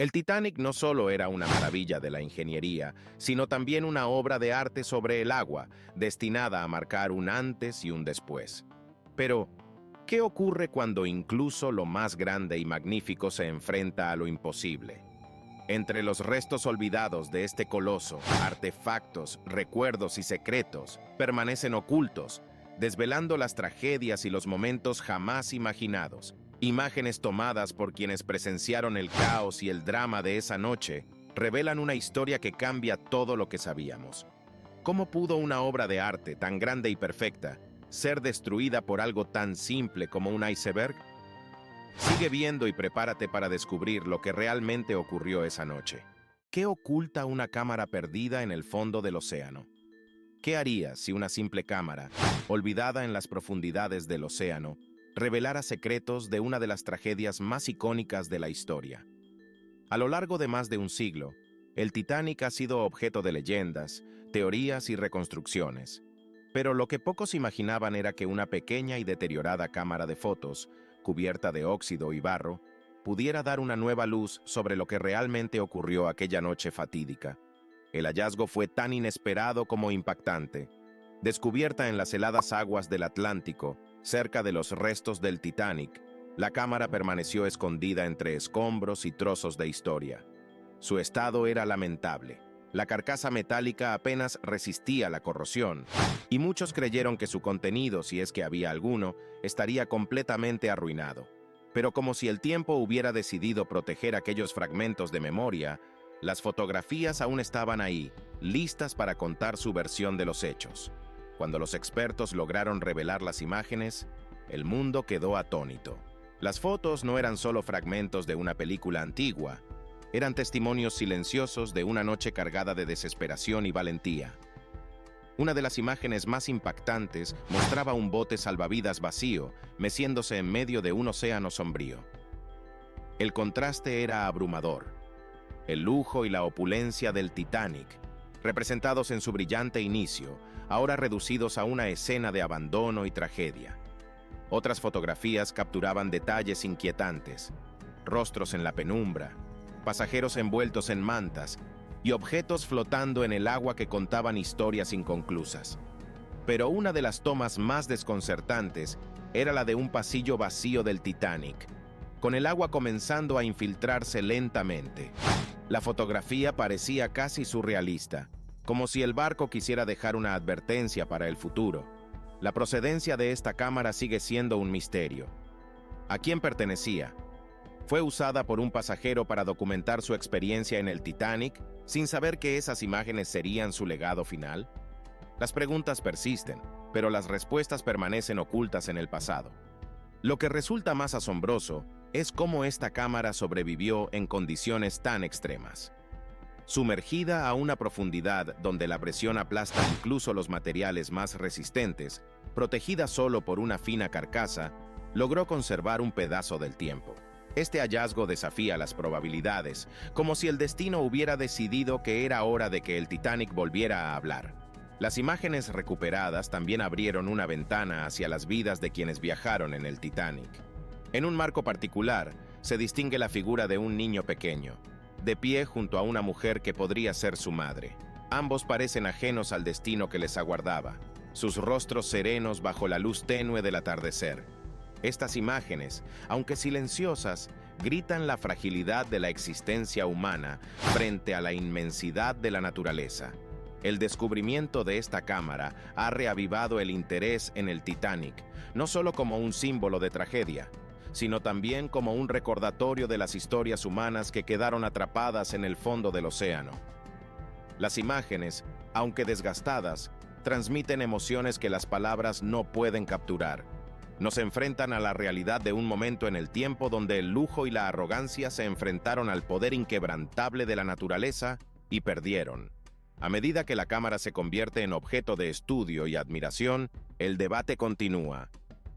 El Titanic no solo era una maravilla de la ingeniería, sino también una obra de arte sobre el agua, destinada a marcar un antes y un después. Pero, ¿qué ocurre cuando incluso lo más grande y magnífico se enfrenta a lo imposible? Entre los restos olvidados de este coloso, artefactos, recuerdos y secretos permanecen ocultos, desvelando las tragedias y los momentos jamás imaginados. Imágenes tomadas por quienes presenciaron el caos y el drama de esa noche revelan una historia que cambia todo lo que sabíamos. ¿Cómo pudo una obra de arte tan grande y perfecta ser destruida por algo tan simple como un iceberg? Sigue viendo y prepárate para descubrir lo que realmente ocurrió esa noche. ¿Qué oculta una cámara perdida en el fondo del océano? ¿Qué harías si una simple cámara, olvidada en las profundidades del océano, revelara secretos de una de las tragedias más icónicas de la historia? A lo largo de más de un siglo, el Titanic ha sido objeto de leyendas, teorías y reconstrucciones. Pero lo que pocos imaginaban era que una pequeña y deteriorada cámara de fotos, cubierta de óxido y barro, pudiera dar una nueva luz sobre lo que realmente ocurrió aquella noche fatídica. El hallazgo fue tan inesperado como impactante. Descubierta en las heladas aguas del Atlántico, cerca de los restos del Titanic, la cámara permaneció escondida entre escombros y trozos de historia. Su estado era lamentable. La carcasa metálica apenas resistía la corrosión, y muchos creyeron que su contenido, si es que había alguno, estaría completamente arruinado. Pero como si el tiempo hubiera decidido proteger aquellos fragmentos de memoria, las fotografías aún estaban ahí, listas para contar su versión de los hechos. Cuando los expertos lograron revelar las imágenes, el mundo quedó atónito. Las fotos no eran solo fragmentos de una película antigua, eran testimonios silenciosos de una noche cargada de desesperación y valentía. Una de las imágenes más impactantes mostraba un bote salvavidas vacío, meciéndose en medio de un océano sombrío. El contraste era abrumador. El lujo y la opulencia del Titanic, representados en su brillante inicio, ahora reducidos a una escena de abandono y tragedia. Otras fotografías capturaban detalles inquietantes, rostros en la penumbra, pasajeros envueltos en mantas y objetos flotando en el agua que contaban historias inconclusas. Pero una de las tomas más desconcertantes era la de un pasillo vacío del Titanic, con el agua comenzando a infiltrarse lentamente. La fotografía parecía casi surrealista, como si el barco quisiera dejar una advertencia para el futuro. La procedencia de esta cámara sigue siendo un misterio. ¿A quién pertenecía? ¿Fue usada por un pasajero para documentar su experiencia en el Titanic, sin saber que esas imágenes serían su legado final? Las preguntas persisten, pero las respuestas permanecen ocultas en el pasado. Lo que resulta más asombroso es cómo esta cámara sobrevivió en condiciones tan extremas. Sumergida a una profundidad donde la presión aplasta incluso los materiales más resistentes, protegida solo por una fina carcasa, logró conservar un pedazo del tiempo. Este hallazgo desafía las probabilidades, como si el destino hubiera decidido que era hora de que el Titanic volviera a hablar. Las imágenes recuperadas también abrieron una ventana hacia las vidas de quienes viajaron en el Titanic. En un marco particular, se distingue la figura de un niño pequeño, de pie junto a una mujer que podría ser su madre. Ambos parecen ajenos al destino que les aguardaba, sus rostros serenos bajo la luz tenue del atardecer. Estas imágenes, aunque silenciosas, gritan la fragilidad de la existencia humana frente a la inmensidad de la naturaleza. El descubrimiento de esta cámara ha reavivado el interés en el Titanic, no solo como un símbolo de tragedia, sino también como un recordatorio de las historias humanas que quedaron atrapadas en el fondo del océano. Las imágenes, aunque desgastadas, transmiten emociones que las palabras no pueden capturar. Nos enfrentan a la realidad de un momento en el tiempo donde el lujo y la arrogancia se enfrentaron al poder inquebrantable de la naturaleza y perdieron. A medida que la cámara se convierte en objeto de estudio y admiración, el debate continúa.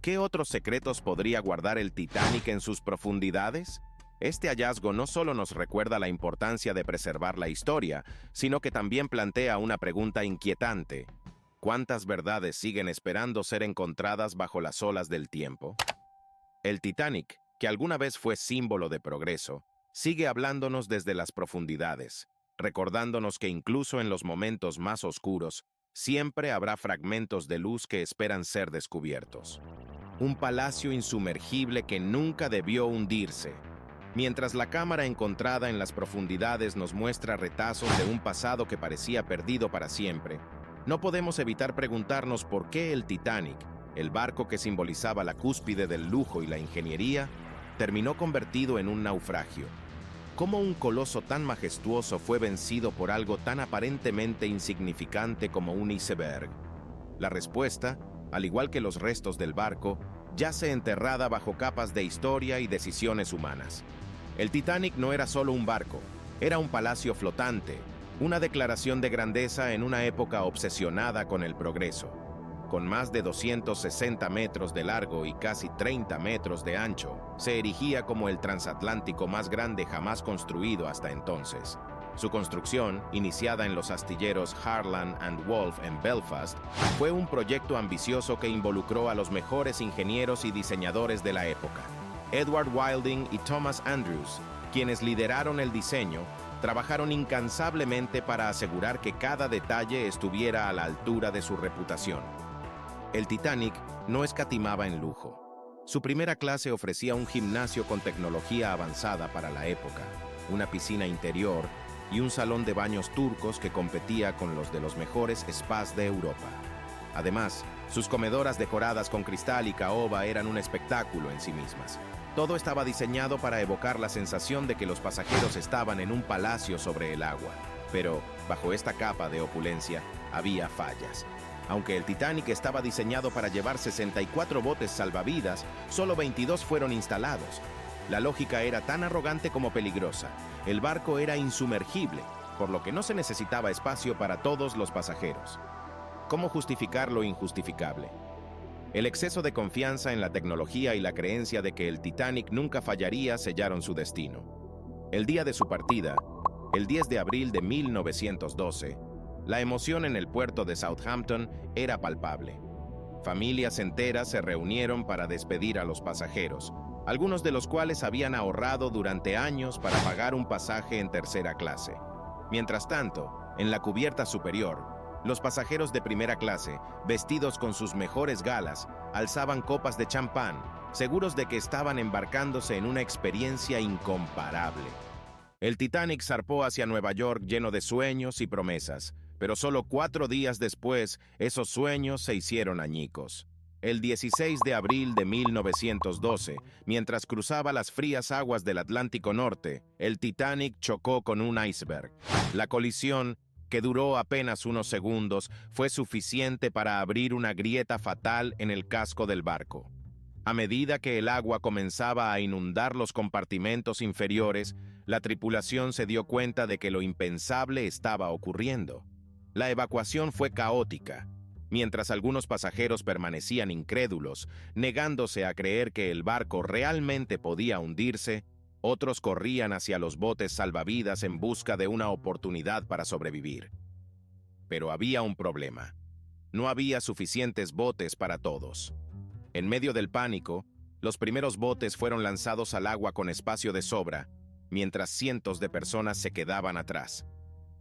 ¿Qué otros secretos podría guardar el Titanic en sus profundidades? Este hallazgo no solo nos recuerda la importancia de preservar la historia, sino que también plantea una pregunta inquietante. ¿Cuántas verdades siguen esperando ser encontradas bajo las olas del tiempo? El Titanic, que alguna vez fue símbolo de progreso, Sigue hablándonos desde las profundidades, recordándonos que incluso en los momentos más oscuros, siempre habrá fragmentos de luz que esperan ser descubiertos. Un palacio insumergible que nunca debió hundirse. Mientras la cámara encontrada en las profundidades nos muestra retazos de un pasado que parecía perdido para siempre, no podemos evitar preguntarnos por qué el Titanic, el barco que simbolizaba la cúspide del lujo y la ingeniería, terminó convertido en un naufragio. ¿Cómo un coloso tan majestuoso fue vencido por algo tan aparentemente insignificante como un iceberg? La respuesta, al igual que los restos del barco, yace enterrada bajo capas de historia y decisiones humanas. El Titanic no era solo un barco, era un palacio flotante, una declaración de grandeza en una época obsesionada con el progreso. Con más de 260 metros de largo y casi 30 metros de ancho, se erigía como el transatlántico más grande jamás construido hasta entonces. Su construcción, iniciada en los astilleros Harland and Wolff en Belfast, fue un proyecto ambicioso que involucró a los mejores ingenieros y diseñadores de la época. Edward Wilding y Thomas Andrews, quienes lideraron el diseño, trabajaron incansablemente para asegurar que cada detalle estuviera a la altura de su reputación. El Titanic no escatimaba en lujo. Su primera clase ofrecía un gimnasio con tecnología avanzada para la época, una piscina interior y un salón de baños turcos que competía con los de los mejores spas de Europa. Además, sus comedoras decoradas con cristal y caoba eran un espectáculo en sí mismas. Todo estaba diseñado para evocar la sensación de que los pasajeros estaban en un palacio sobre el agua. Pero, bajo esta capa de opulencia, había fallas. Aunque el Titanic estaba diseñado para llevar 64 botes salvavidas, solo 22 fueron instalados. La lógica era tan arrogante como peligrosa. El barco era insumergible, por lo que no se necesitaba espacio para todos los pasajeros. ¿Cómo justificar lo injustificable? El exceso de confianza en la tecnología y la creencia de que el Titanic nunca fallaría sellaron su destino. El día de su partida, el 10 de abril de 1912, la emoción en el puerto de Southampton era palpable. Familias enteras se reunieron para despedir a los pasajeros, algunos de los cuales habían ahorrado durante años para pagar un pasaje en tercera clase. Mientras tanto, en la cubierta superior, los pasajeros de primera clase, vestidos con sus mejores galas, alzaban copas de champán, seguros de que estaban embarcándose en una experiencia incomparable. El Titanic zarpó hacia Nueva York lleno de sueños y promesas, pero solo 4 días después, esos sueños se hicieron añicos. El 16 de abril de 1912, mientras cruzaba las frías aguas del Atlántico Norte, el Titanic chocó con un iceberg. La colisión, que duró apenas unos segundos, fue suficiente para abrir una grieta fatal en el casco del barco. A medida que el agua comenzaba a inundar los compartimentos inferiores, la tripulación se dio cuenta de que lo impensable estaba ocurriendo. La evacuación fue caótica. Mientras algunos pasajeros permanecían incrédulos, negándose a creer que el barco realmente podía hundirse, otros corrían hacia los botes salvavidas en busca de una oportunidad para sobrevivir. Pero había un problema. No había suficientes botes para todos. En medio del pánico, los primeros botes fueron lanzados al agua con espacio de sobra, mientras cientos de personas se quedaban atrás.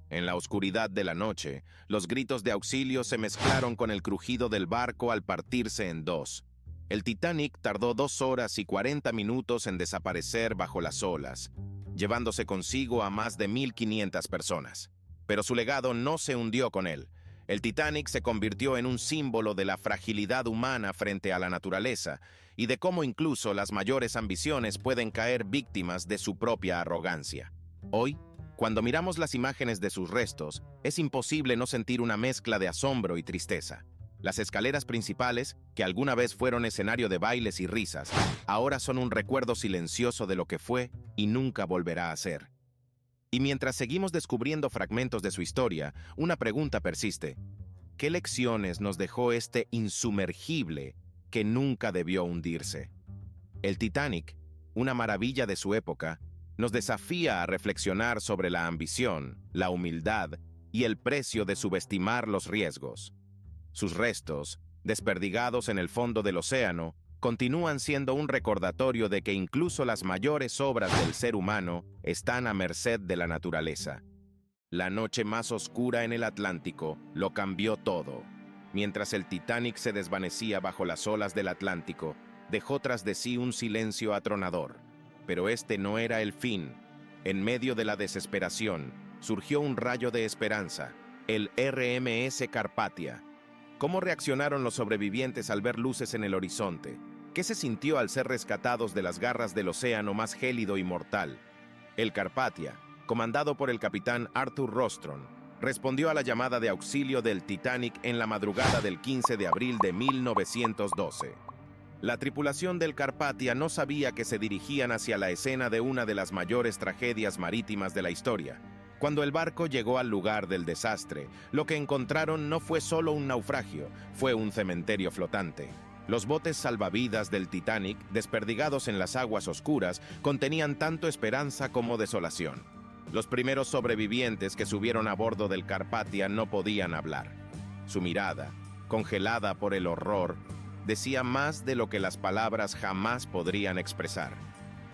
En la oscuridad de la noche, los gritos de auxilio se mezclaron con el crujido del barco al partirse en dos. El Titanic tardó 2 horas y 40 minutos en desaparecer bajo las olas, llevándose consigo a más de 1.500 personas. Pero su legado no se hundió con él. El Titanic se convirtió en un símbolo de la fragilidad humana frente a la naturaleza y de cómo incluso las mayores ambiciones pueden caer víctimas de su propia arrogancia. Hoy, cuando miramos las imágenes de sus restos, es imposible no sentir una mezcla de asombro y tristeza. Las escaleras principales, que alguna vez fueron escenario de bailes y risas, ahora son un recuerdo silencioso de lo que fue y nunca volverá a ser. Y mientras seguimos descubriendo fragmentos de su historia, una pregunta persiste. ¿Qué lecciones nos dejó este insumergible que nunca debió hundirse? El Titanic, una maravilla de su época, nos desafía a reflexionar sobre la ambición, la humildad y el precio de subestimar los riesgos. Sus restos, desperdigados en el fondo del océano, continúan siendo un recordatorio de que incluso las mayores obras del ser humano están a merced de la naturaleza. La noche más oscura en el Atlántico lo cambió todo. Mientras el Titanic se desvanecía bajo las olas del Atlántico, dejó tras de sí un silencio atronador. Pero este no era el fin. En medio de la desesperación, surgió un rayo de esperanza, el RMS Carpathia. ¿Cómo reaccionaron los sobrevivientes al ver luces en el horizonte? ¿Qué se sintió al ser rescatados de las garras del océano más gélido y mortal? El Carpathia, comandado por el capitán Arthur Rostron, respondió a la llamada de auxilio del Titanic en la madrugada del 15 de abril de 1912. La tripulación del Carpathia no sabía que se dirigían hacia la escena de una de las mayores tragedias marítimas de la historia. Cuando el barco llegó al lugar del desastre, lo que encontraron no fue solo un naufragio, fue un cementerio flotante. Los botes salvavidas del Titanic, desperdigados en las aguas oscuras, contenían tanto esperanza como desolación. Los primeros sobrevivientes que subieron a bordo del Carpathia no podían hablar. Su mirada, congelada por el horror, decía más de lo que las palabras jamás podrían expresar.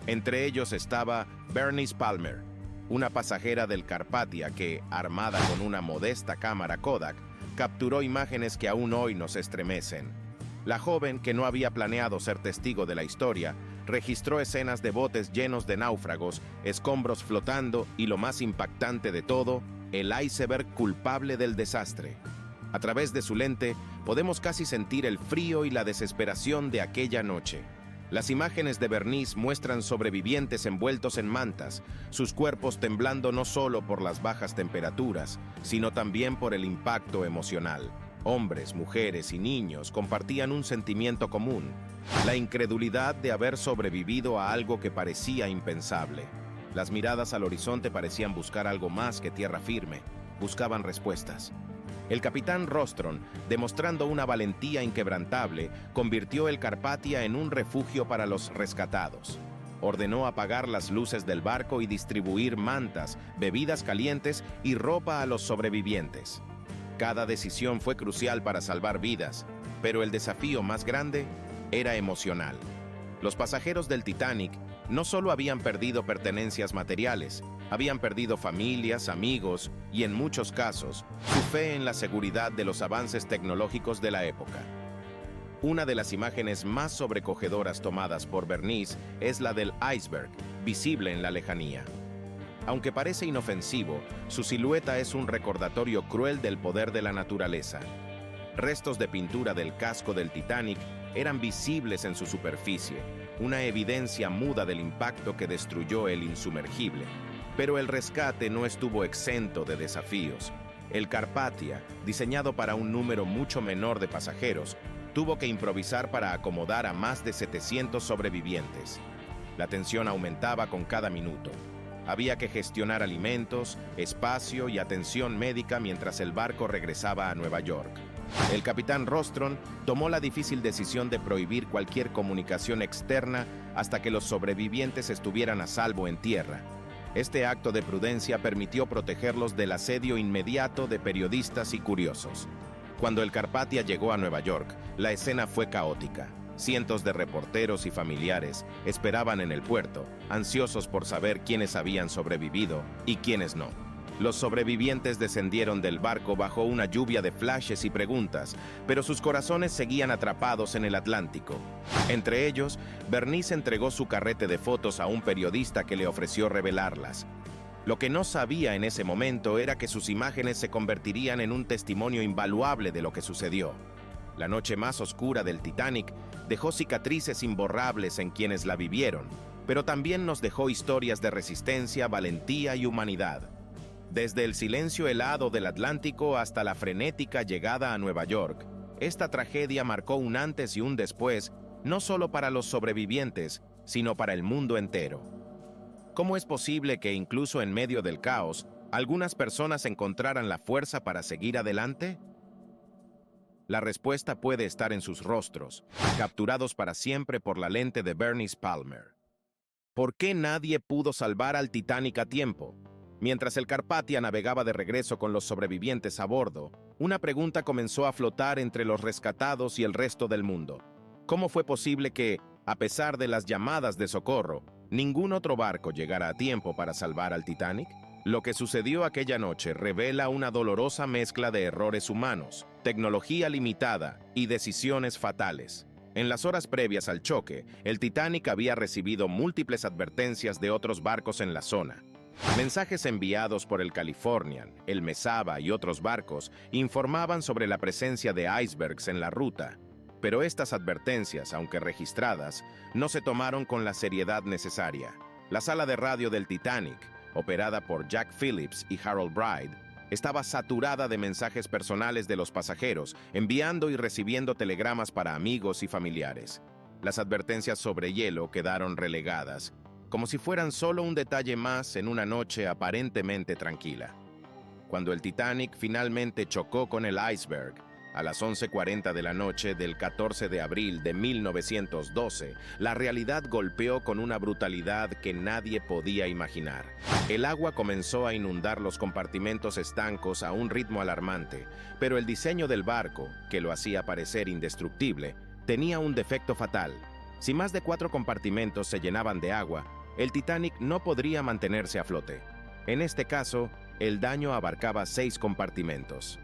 Entre ellos estaba Bernice Palmer, una pasajera del Carpathia que, armada con una modesta cámara Kodak, capturó imágenes que aún hoy nos estremecen. La joven, que no había planeado ser testigo de la historia, registró escenas de botes llenos de náufragos, escombros flotando y, lo más impactante de todo, el iceberg culpable del desastre. A través de su lente, podemos casi sentir el frío y la desesperación de aquella noche. Las imágenes de Bernice muestran sobrevivientes envueltos en mantas, sus cuerpos temblando no solo por las bajas temperaturas, sino también por el impacto emocional. Hombres, mujeres y niños compartían un sentimiento común: la incredulidad de haber sobrevivido a algo que parecía impensable. Las miradas al horizonte parecían buscar algo más que tierra firme, buscaban respuestas. El capitán Rostron, demostrando una valentía inquebrantable, convirtió el Carpathia en un refugio para los rescatados. Ordenó apagar las luces del barco y distribuir mantas, bebidas calientes y ropa a los sobrevivientes. Cada decisión fue crucial para salvar vidas, pero el desafío más grande era emocional. Los pasajeros del Titanic no solo habían perdido pertenencias materiales, habían perdido familias, amigos y, en muchos casos, su fe en la seguridad de los avances tecnológicos de la época. Una de las imágenes más sobrecogedoras tomadas por Bernice es la del iceberg, visible en la lejanía. Aunque parece inofensivo, su silueta es un recordatorio cruel del poder de la naturaleza. Restos de pintura del casco del Titanic eran visibles en su superficie, una evidencia muda del impacto que destruyó el insumergible. Pero el rescate no estuvo exento de desafíos. El Carpathia, diseñado para un número mucho menor de pasajeros, tuvo que improvisar para acomodar a más de 700 sobrevivientes. La tensión aumentaba con cada minuto. Había que gestionar alimentos, espacio y atención médica mientras el barco regresaba a Nueva York. El capitán Rostron tomó la difícil decisión de prohibir cualquier comunicación externa hasta que los sobrevivientes estuvieran a salvo en tierra. Este acto de prudencia permitió protegerlos del asedio inmediato de periodistas y curiosos. Cuando el Carpathia llegó a Nueva York, la escena fue caótica. Cientos de reporteros y familiares esperaban en el puerto, ansiosos por saber quiénes habían sobrevivido y quiénes no. Los sobrevivientes descendieron del barco bajo una lluvia de flashes y preguntas, pero sus corazones seguían atrapados en el Atlántico. Entre ellos, Bernice entregó su carrete de fotos a un periodista que le ofreció revelarlas. Lo que no sabía en ese momento era que sus imágenes se convertirían en un testimonio invaluable de lo que sucedió. La noche más oscura del Titanic dejó cicatrices imborrables en quienes la vivieron, pero también nos dejó historias de resistencia, valentía y humanidad. Desde el silencio helado del Atlántico hasta la frenética llegada a Nueva York, esta tragedia marcó un antes y un después, no solo para los sobrevivientes, sino para el mundo entero. ¿Cómo es posible que incluso en medio del caos, algunas personas encontraran la fuerza para seguir adelante? La respuesta puede estar en sus rostros, capturados para siempre por la lente de Bernice Palmer. ¿Por qué nadie pudo salvar al Titanic a tiempo? Mientras el Carpathia navegaba de regreso con los sobrevivientes a bordo, una pregunta comenzó a flotar entre los rescatados y el resto del mundo. ¿Cómo fue posible que, a pesar de las llamadas de socorro, ningún otro barco llegara a tiempo para salvar al Titanic? Lo que sucedió aquella noche revela una dolorosa mezcla de errores humanos, tecnología limitada y decisiones fatales. En las horas previas al choque, el Titanic había recibido múltiples advertencias de otros barcos en la zona. Mensajes enviados por el Californian, el Mesaba y otros barcos informaban sobre la presencia de icebergs en la ruta. Pero estas advertencias, aunque registradas, no se tomaron con la seriedad necesaria. La sala de radio del Titanic, operada por Jack Phillips y Harold Bride, estaba saturada de mensajes personales de los pasajeros, enviando y recibiendo telegramas para amigos y familiares. Las advertencias sobre hielo quedaron relegadas, como si fueran solo un detalle más en una noche aparentemente tranquila. Cuando el Titanic finalmente chocó con el iceberg, a las 11:40 de la noche del 14 de abril de 1912, la realidad golpeó con una brutalidad que nadie podía imaginar. El agua comenzó a inundar los compartimentos estancos a un ritmo alarmante, pero el diseño del barco, que lo hacía parecer indestructible, tenía un defecto fatal. Si más de 4 compartimentos se llenaban de agua, el Titanic no podría mantenerse a flote. En este caso, el daño abarcaba 6 compartimentos.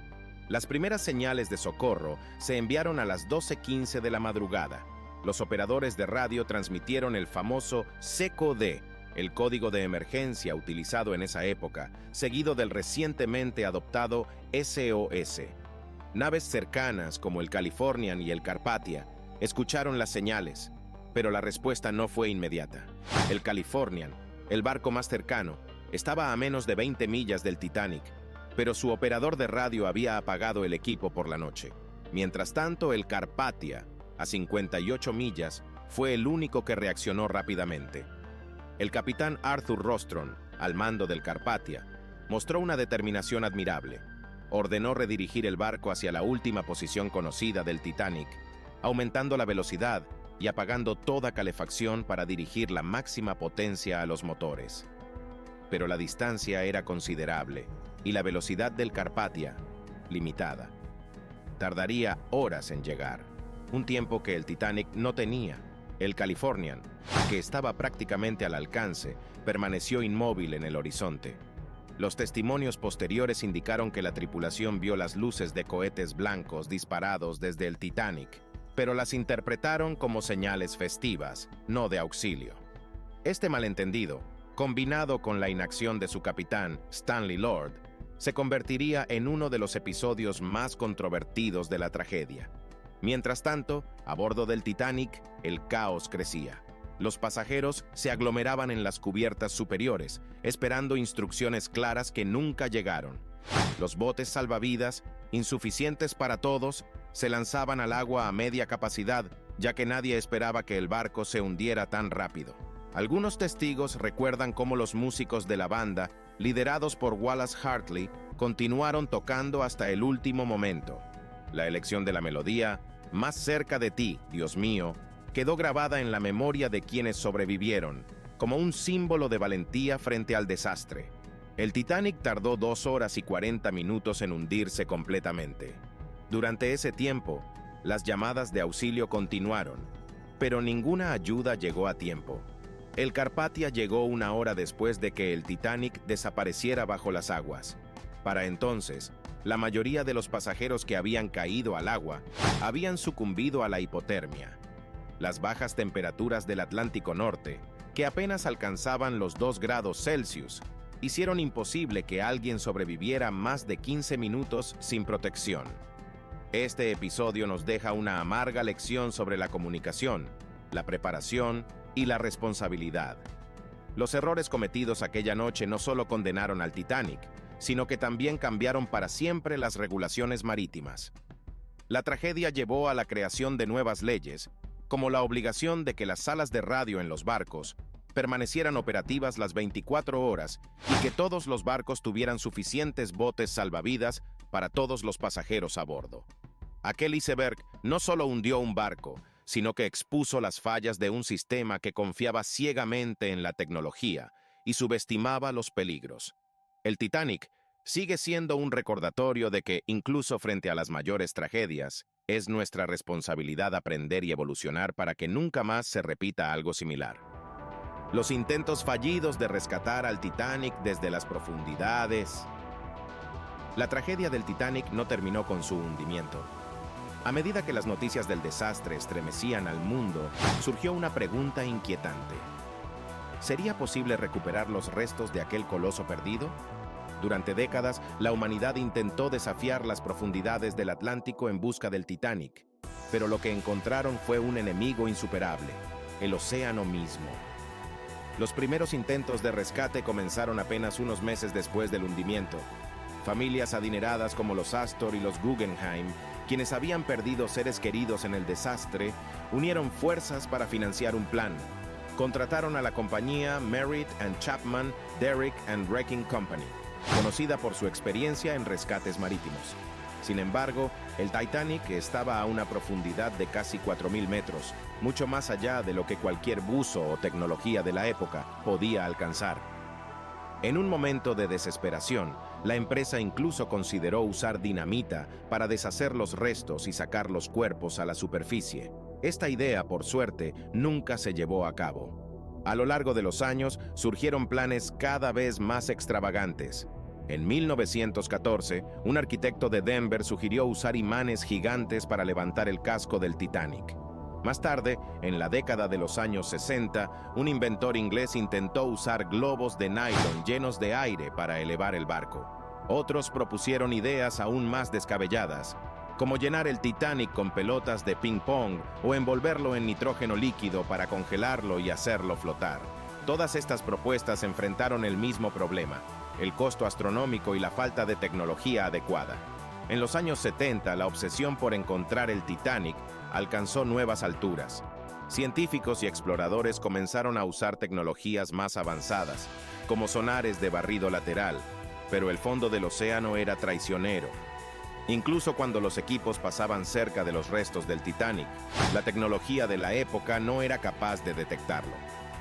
Las primeras señales de socorro se enviaron a las 12:15 de la madrugada. Los operadores de radio transmitieron el famoso COD, el código de emergencia utilizado en esa época, seguido del recientemente adoptado SOS. Naves cercanas como el Californian y el Carpathia escucharon las señales, pero la respuesta no fue inmediata. El Californian, el barco más cercano, estaba a menos de 20 millas del Titanic, pero su operador de radio había apagado el equipo por la noche. Mientras tanto, el Carpathia, a 58 millas, fue el único que reaccionó rápidamente. El capitán Arthur Rostron, al mando del Carpathia, mostró una determinación admirable. Ordenó redirigir el barco hacia la última posición conocida del Titanic, aumentando la velocidad y apagando toda calefacción para dirigir la máxima potencia a los motores. Pero la distancia era considerable y la velocidad del Carpathia, limitada. Tardaría horas en llegar, un tiempo que el Titanic no tenía. El Californian, que estaba prácticamente al alcance, permaneció inmóvil en el horizonte. Los testimonios posteriores indicaron que la tripulación vio las luces de cohetes blancos disparados desde el Titanic, pero las interpretaron como señales festivas, no de auxilio. Este malentendido, combinado con la inacción de su capitán, Stanley Lord, se convertiría en uno de los episodios más controvertidos de la tragedia. Mientras tanto, a bordo del Titanic, el caos crecía. Los pasajeros se aglomeraban en las cubiertas superiores, esperando instrucciones claras que nunca llegaron. Los botes salvavidas, insuficientes para todos, se lanzaban al agua a media capacidad, ya que nadie esperaba que el barco se hundiera tan rápido. Algunos testigos recuerdan cómo los músicos de la banda, liderados por Wallace Hartley, continuaron tocando hasta el último momento. La elección de la melodía, Más cerca de ti, Dios mío, quedó grabada en la memoria de quienes sobrevivieron, como un símbolo de valentía frente al desastre. El Titanic tardó 2 horas y 40 minutos en hundirse completamente. Durante ese tiempo, las llamadas de auxilio continuaron, pero ninguna ayuda llegó a tiempo. El Carpathia llegó 1 hora después de que el Titanic desapareciera bajo las aguas. Para entonces, la mayoría de los pasajeros que habían caído al agua habían sucumbido a la hipotermia. Las bajas temperaturas del Atlántico Norte, que apenas alcanzaban los 2 grados Celsius, hicieron imposible que alguien sobreviviera más de 15 minutos sin protección. Este episodio nos deja una amarga lección sobre la comunicación, la preparación y la responsabilidad. Los errores cometidos aquella noche no solo condenaron al Titanic, sino que también cambiaron para siempre las regulaciones marítimas. La tragedia llevó a la creación de nuevas leyes, como la obligación de que las salas de radio en los barcos permanecieran operativas las 24 horas y que todos los barcos tuvieran suficientes botes salvavidas para todos los pasajeros a bordo. Aquel iceberg no solo hundió un barco, sino que expuso las fallas de un sistema que confiaba ciegamente en la tecnología y subestimaba los peligros. El Titanic sigue siendo un recordatorio de que, incluso frente a las mayores tragedias, Es nuestra responsabilidad aprender y evolucionar para que nunca más se repita algo similar. Los intentos fallidos de rescatar al Titanic desde las profundidades. La tragedia del Titanic no terminó con su hundimiento. A medida que las noticias del desastre estremecían al mundo, surgió una pregunta inquietante. ¿Sería posible recuperar los restos de aquel coloso perdido? Durante décadas, la humanidad intentó desafiar las profundidades del Atlántico en busca del Titanic, pero lo que encontraron fue un enemigo insuperable, el océano mismo. Los primeros intentos de rescate comenzaron apenas unos meses después del hundimiento. Familias adineradas como los Astor y los Guggenheim, quienes habían perdido seres queridos en el desastre, unieron fuerzas para financiar un plan. Contrataron a la compañía Merritt and Chapman Derrick and Wrecking Company, conocida por su experiencia en rescates marítimos. Sin embargo, el Titanic estaba a una profundidad de casi 4.000 metros, mucho más allá de lo que cualquier buzo o tecnología de la época podía alcanzar. En un momento de desesperación, la empresa incluso consideró usar dinamita para deshacer los restos y sacar los cuerpos a la superficie. Esta idea, por suerte, nunca se llevó a cabo. A lo largo de los años, surgieron planes cada vez más extravagantes. En 1914, un arquitecto de Denver sugirió usar imanes gigantes para levantar el casco del Titanic. Más tarde, en la década de los años 60, un inventor inglés intentó usar globos de nylon llenos de aire para elevar el barco. Otros propusieron ideas aún más descabelladas, como llenar el Titanic con pelotas de ping-pong o envolverlo en nitrógeno líquido para congelarlo y hacerlo flotar. Todas estas propuestas enfrentaron el mismo problema: el costo astronómico y la falta de tecnología adecuada. En los años 70, la obsesión por encontrar el Titanic alcanzó nuevas alturas. Científicos y exploradores comenzaron a usar tecnologías más avanzadas, como sonares de barrido lateral, pero el fondo del océano era traicionero. Incluso cuando los equipos pasaban cerca de los restos del Titanic, la tecnología de la época no era capaz de detectarlo.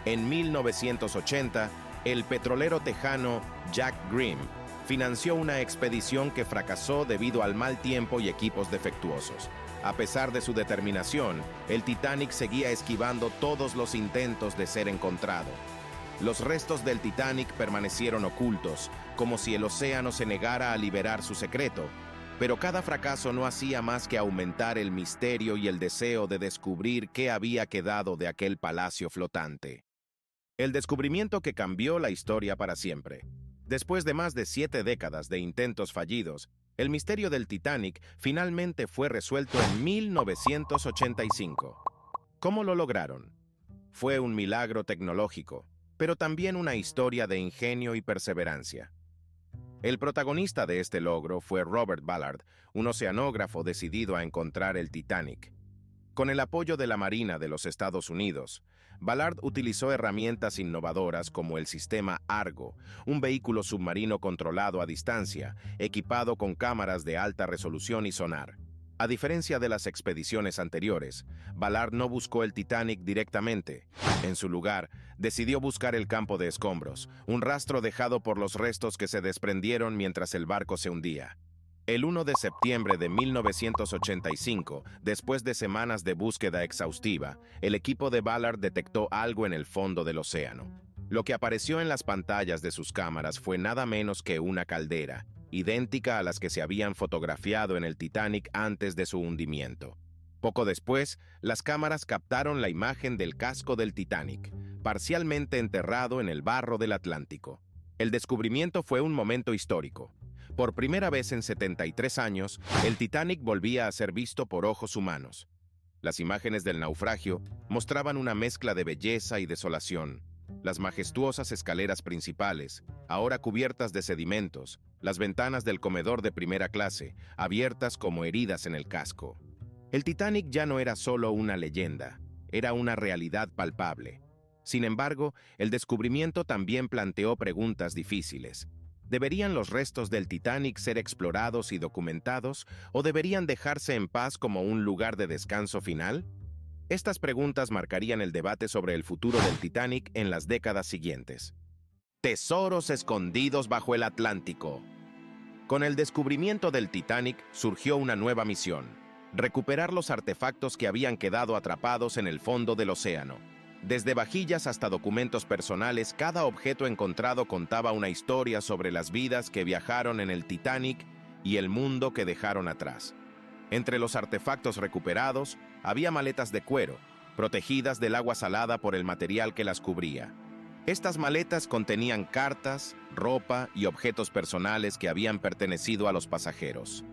En 1980, el petrolero tejano Jack Grimm financió una expedición que fracasó debido al mal tiempo y equipos defectuosos. A pesar de su determinación, el Titanic seguía esquivando todos los intentos de ser encontrado. Los restos del Titanic permanecieron ocultos, como si el océano se negara a liberar su secreto. Pero cada fracaso no hacía más que aumentar el misterio y el deseo de descubrir qué había quedado de aquel palacio flotante. El descubrimiento que cambió la historia para siempre. Después de más de 7 décadas de intentos fallidos, el misterio del Titanic finalmente fue resuelto en 1985. ¿Cómo lo lograron? Fue un milagro tecnológico, pero también una historia de ingenio y perseverancia. El protagonista de este logro fue Robert Ballard, un oceanógrafo decidido a encontrar el Titanic. Con el apoyo de la Marina de los Estados Unidos, Ballard utilizó herramientas innovadoras como el sistema Argo, un vehículo submarino controlado a distancia, equipado con cámaras de alta resolución y sonar. A diferencia de las expediciones anteriores, Ballard no buscó el Titanic directamente. En su lugar, decidió buscar el campo de escombros, un rastro dejado por los restos que se desprendieron mientras el barco se hundía. El 1 de septiembre de 1985, después de semanas de búsqueda exhaustiva, el equipo de Ballard detectó algo en el fondo del océano. Lo que apareció en las pantallas de sus cámaras fue nada menos que una caldera, idéntica a las que se habían fotografiado en el Titanic antes de su hundimiento. Poco después, las cámaras captaron la imagen del casco del Titanic, parcialmente enterrado en el barro del Atlántico. El descubrimiento fue un momento histórico. Por primera vez en 73 años, el Titanic volvía a ser visto por ojos humanos. Las imágenes del naufragio mostraban una mezcla de belleza y desolación. Las majestuosas escaleras principales, ahora cubiertas de sedimentos, las ventanas del comedor de primera clase, abiertas como heridas en el casco. El Titanic ya no era solo una leyenda, era una realidad palpable. Sin embargo, el descubrimiento también planteó preguntas difíciles. ¿Deberían los restos del Titanic ser explorados y documentados o deberían dejarse en paz como un lugar de descanso final? Estas preguntas marcarían el debate sobre el futuro del Titanic en las décadas siguientes. Tesoros escondidos bajo el Atlántico. Con el descubrimiento del Titanic surgió una nueva misión: recuperar los artefactos que habían quedado atrapados en el fondo del océano. Desde vajillas hasta documentos personales, cada objeto encontrado contaba una historia sobre las vidas que viajaron en el Titanic y el mundo que dejaron atrás. Entre los artefactos recuperados, había maletas de cuero, protegidas del agua salada por el material que las cubría. Estas maletas contenían cartas, ropa y objetos personales que habían pertenecido a los pasajeros.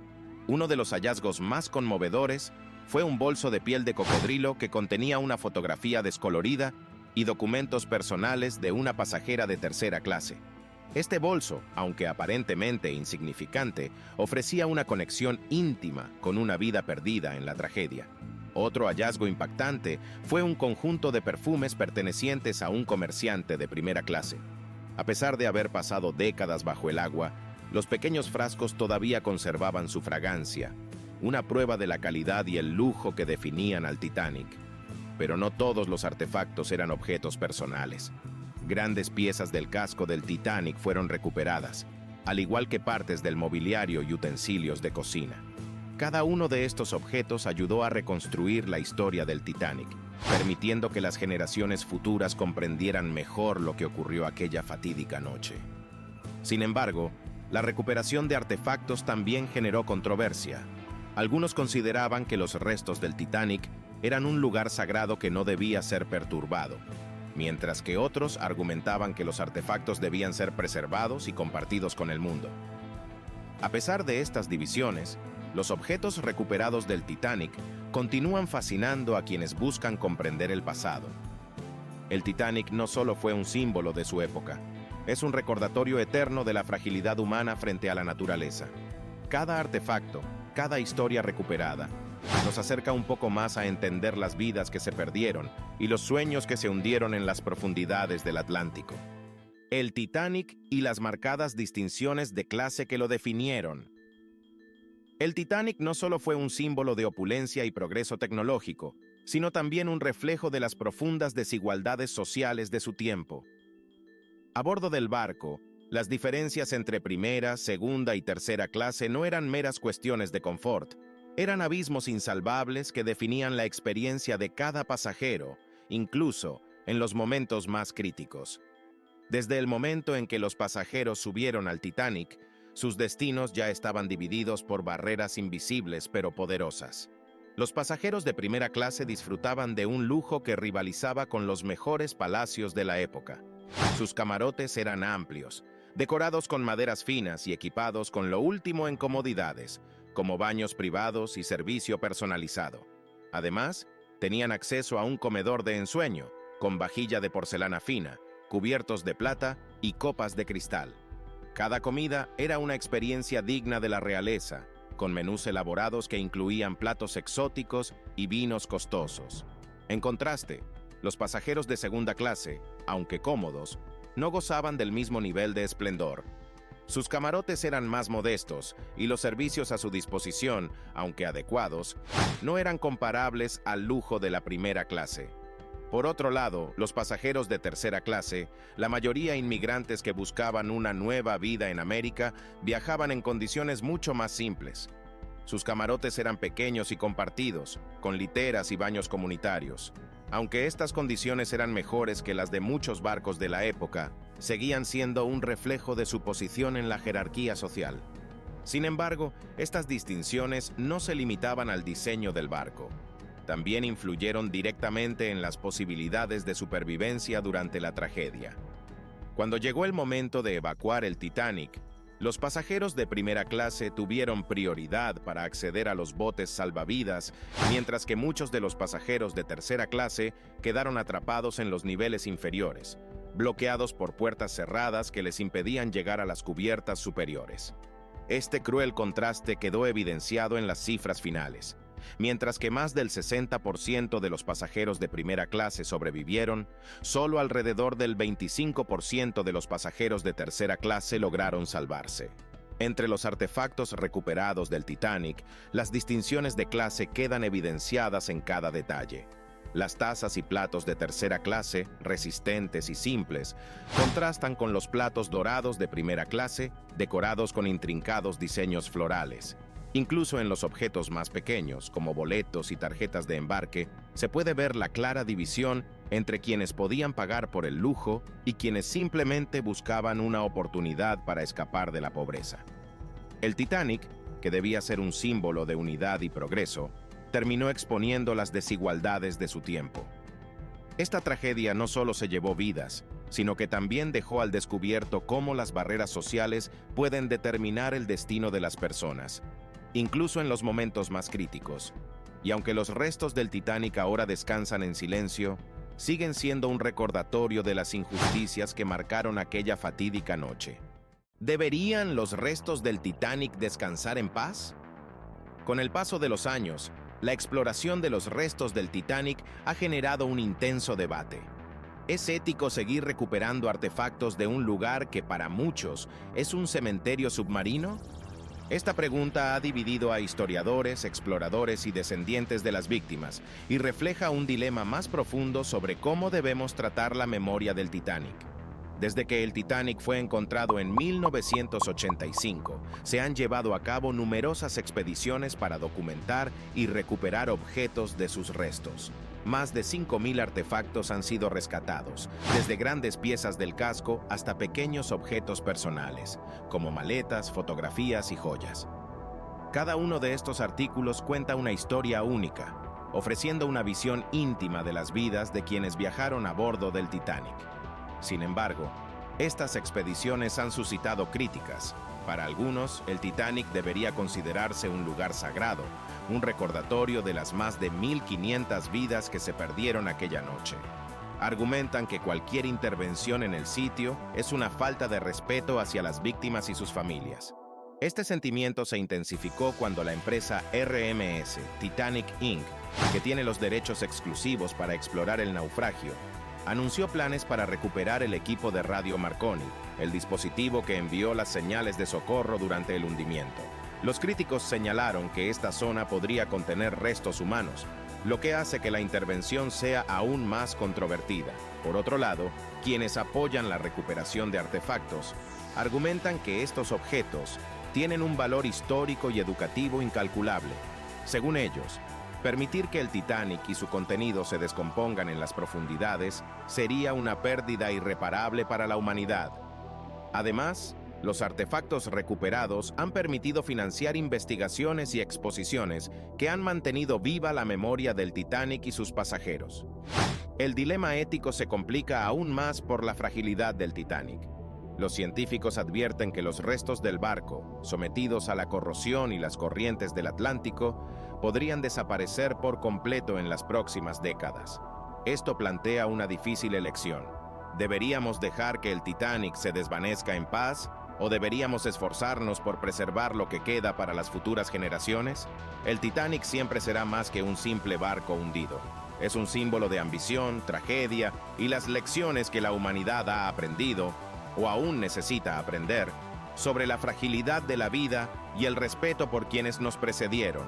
Uno de los hallazgos más conmovedores fue un bolso de piel de cocodrilo que contenía una fotografía descolorida y documentos personales de una pasajera de tercera clase. Este bolso, aunque aparentemente insignificante, ofrecía una conexión íntima con una vida perdida en la tragedia. Otro hallazgo impactante fue un conjunto de perfumes pertenecientes a un comerciante de primera clase. A pesar de haber pasado décadas bajo el agua, los pequeños frascos todavía conservaban su fragancia, una prueba de la calidad y el lujo que definían al Titanic. Pero no todos los artefactos eran objetos personales. Grandes piezas del casco del Titanic fueron recuperadas, al igual que partes del mobiliario y utensilios de cocina. Cada uno de estos objetos ayudó a reconstruir la historia del Titanic, permitiendo que las generaciones futuras comprendieran mejor lo que ocurrió aquella fatídica noche. Sin embargo, la recuperación de artefactos también generó controversia. Algunos consideraban que los restos del Titanic eran un lugar sagrado que no debía ser perturbado, mientras que otros argumentaban que los artefactos debían ser preservados y compartidos con el mundo. A pesar de estas divisiones, los objetos recuperados del Titanic continúan fascinando a quienes buscan comprender el pasado. El Titanic no solo fue un símbolo de su época, es un recordatorio eterno de la fragilidad humana frente a la naturaleza. Cada artefacto, cada historia recuperada, nos acerca un poco más a entender las vidas que se perdieron y los sueños que se hundieron en las profundidades del Atlántico. El Titanic y las marcadas distinciones de clase que lo definieron. El Titanic no solo fue un símbolo de opulencia y progreso tecnológico, sino también un reflejo de las profundas desigualdades sociales de su tiempo. A bordo del barco, las diferencias entre primera, segunda y tercera clase no eran meras cuestiones de confort, eran abismos insalvables que definían la experiencia de cada pasajero, incluso en los momentos más críticos. Desde el momento en que los pasajeros subieron al Titanic, sus destinos ya estaban divididos por barreras invisibles pero poderosas. Los pasajeros de primera clase disfrutaban de un lujo que rivalizaba con los mejores palacios de la época. Sus camarotes eran amplios, decorados con maderas finas y equipados con lo último en comodidades, como baños privados y servicio personalizado. Además, tenían acceso a un comedor de ensueño, con vajilla de porcelana fina, cubiertos de plata y copas de cristal. Cada comida era una experiencia digna de la realeza, con menús elaborados que incluían platos exóticos y vinos costosos. En contraste, los pasajeros de segunda clase, aunque cómodos, no gozaban del mismo nivel de esplendor. Sus camarotes eran más modestos y los servicios a su disposición, aunque adecuados, no eran comparables al lujo de la primera clase. Por otro lado, los pasajeros de tercera clase, la mayoría inmigrantes que buscaban una nueva vida en América, viajaban en condiciones mucho más simples. Sus camarotes eran pequeños y compartidos, con literas y baños comunitarios. Aunque estas condiciones eran mejores que las de muchos barcos de la época, seguían siendo un reflejo de su posición en la jerarquía social. Sin embargo, estas distinciones no se limitaban al diseño del barco. También influyeron directamente en las posibilidades de supervivencia durante la tragedia. Cuando llegó el momento de evacuar el Titanic, los pasajeros de primera clase tuvieron prioridad para acceder a los botes salvavidas, mientras que muchos de los pasajeros de tercera clase quedaron atrapados en los niveles inferiores, bloqueados por puertas cerradas que les impedían llegar a las cubiertas superiores. Este cruel contraste quedó evidenciado en las cifras finales. Mientras que más del 60% de los pasajeros de primera clase sobrevivieron, solo alrededor del 25% de los pasajeros de tercera clase lograron salvarse. Entre los artefactos recuperados del Titanic, las distinciones de clase quedan evidenciadas en cada detalle. Las tazas y platos de tercera clase, resistentes y simples, contrastan con los platos dorados de primera clase, decorados con intrincados diseños florales. Incluso en los objetos más pequeños, como boletos y tarjetas de embarque, se puede ver la clara división entre quienes podían pagar por el lujo y quienes simplemente buscaban una oportunidad para escapar de la pobreza. El Titanic, que debía ser un símbolo de unidad y progreso, terminó exponiendo las desigualdades de su tiempo. Esta tragedia no solo se llevó vidas, sino que también dejó al descubierto cómo las barreras sociales pueden determinar el destino de las personas, incluso en los momentos más críticos. Y aunque los restos del Titanic ahora descansan en silencio, siguen siendo un recordatorio de las injusticias que marcaron aquella fatídica noche. ¿Deberían los restos del Titanic descansar en paz? Con el paso de los años, la exploración de los restos del Titanic ha generado un intenso debate. ¿Es ético seguir recuperando artefactos de un lugar que para muchos es un cementerio submarino? Esta pregunta ha dividido a historiadores, exploradores y descendientes de las víctimas y refleja un dilema más profundo sobre cómo debemos tratar la memoria del Titanic. Desde que el Titanic fue encontrado en 1985, se han llevado a cabo numerosas expediciones para documentar y recuperar objetos de sus restos. Más de 5.000 artefactos han sido rescatados, desde grandes piezas del casco hasta pequeños objetos personales, como maletas, fotografías y joyas. Cada uno de estos artículos cuenta una historia única, ofreciendo una visión íntima de las vidas de quienes viajaron a bordo del Titanic. Sin embargo, estas expediciones han suscitado críticas. Para algunos, el Titanic debería considerarse un lugar sagrado, un recordatorio de las más de 1.500 vidas que se perdieron aquella noche. Argumentan que cualquier intervención en el sitio es una falta de respeto hacia las víctimas y sus familias. Este sentimiento se intensificó cuando la empresa RMS Titanic Inc., que tiene los derechos exclusivos para explorar el naufragio, anunció planes para recuperar el equipo de radio Marconi, el dispositivo que envió las señales de socorro durante el hundimiento. Los críticos señalaron que esta zona podría contener restos humanos, lo que hace que la intervención sea aún más controvertida. Por otro lado, quienes apoyan la recuperación de artefactos argumentan que estos objetos tienen un valor histórico y educativo incalculable. Según ellos, permitir que el Titanic y su contenido se descompongan en las profundidades sería una pérdida irreparable para la humanidad. Además, los artefactos recuperados han permitido financiar investigaciones y exposiciones que han mantenido viva la memoria del Titanic y sus pasajeros. El dilema ético se complica aún más por la fragilidad del Titanic. Los científicos advierten que los restos del barco, sometidos a la corrosión y las corrientes del Atlántico, podrían desaparecer por completo en las próximas décadas. Esto plantea una difícil elección. ¿Deberíamos dejar que el Titanic se desvanezca en paz o deberíamos esforzarnos por preservar lo que queda para las futuras generaciones? El Titanic siempre será más que un simple barco hundido. Es un símbolo de ambición, tragedia y las lecciones que la humanidad ha aprendido o aún necesita aprender, sobre la fragilidad de la vida y el respeto por quienes nos precedieron.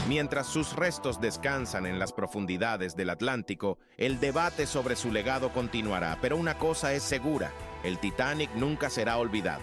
Mientras sus restos descansan en las profundidades del Atlántico, el debate sobre su legado continuará, pero una cosa es segura: el Titanic nunca será olvidado.